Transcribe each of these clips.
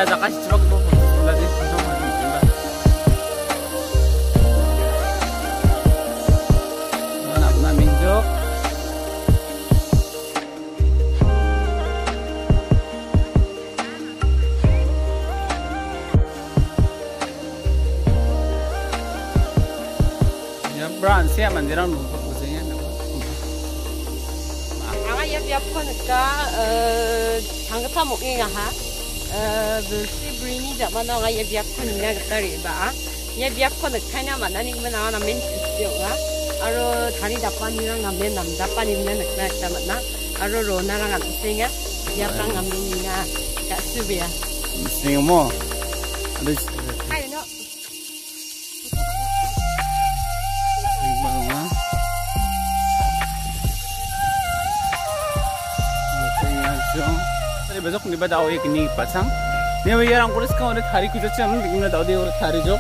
ya zakas cuma mau lagi sama juga. Nak minjok. Ya brand siapa mandirang lupa pusingnya. yap하니까 장갑타 먹기가 하 시브리니 잡아나가 예비약하느냐 그따리 봐 예비약하는 카냐 만나니면 나와나 맨 주요가 아로 다리 답반이랑 남면 남답반이면 나 잡았나 아로 로나랑 안 쓰냐 예방 남면이냐 가스비야 쓰냐 뭐 ada ayo no Tadi besok ni pada awak ini pasang. Ni awak yang kurus kau ada hari kuda cam, begini tahu dia orang hari jok.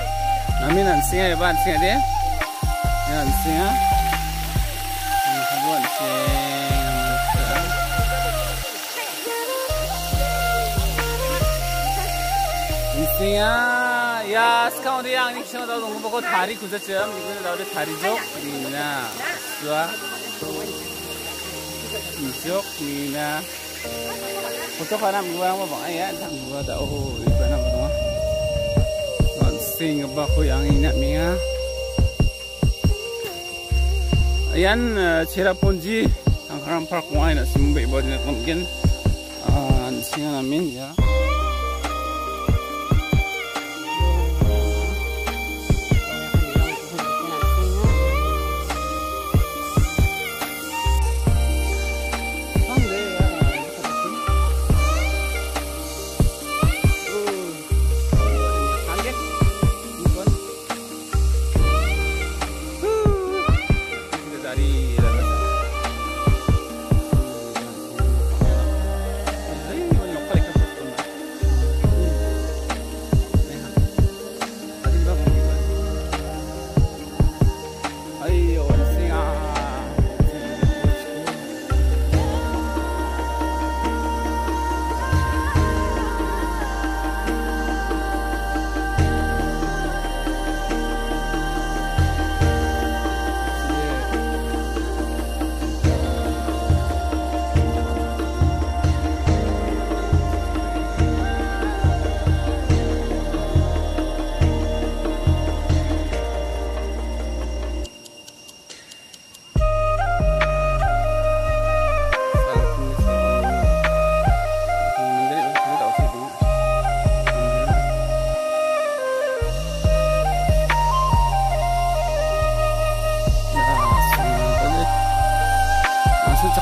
Kami nanti ya, nanti dia. Ya nanti ya. Kamu nanti. Nanti ya, ya sekarang dia yang ni cuma tahu tunggu pokok hari kuda cam, begini tahu dia hari jok. Nina, dua. Jok, Nina. Foto ka nam gua mo bang ayan tang gua da oh iba na mo non sing ba ko yang ina miya ayan Cherrapunji ang Haram Park wine na simbe iba din kumgen singa namin ya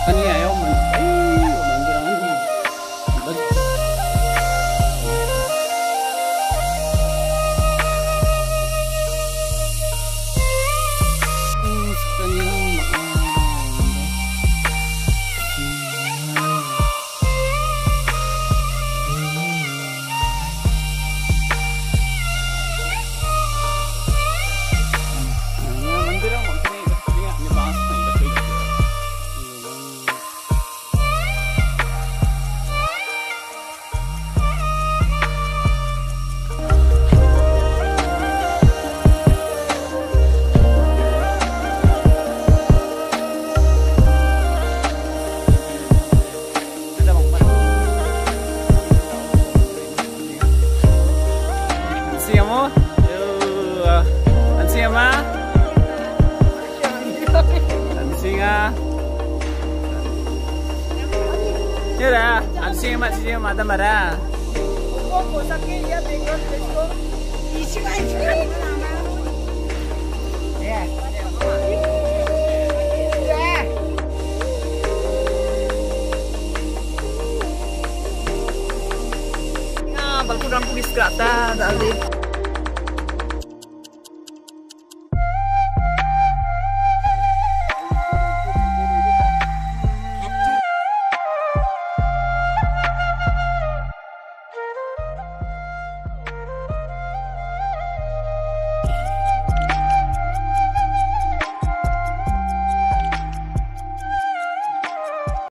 Kanya ayaw man. Ay, mandirangan din. Kira, anjing macamnya mata marah. Balkonan polis kereta, tak ada.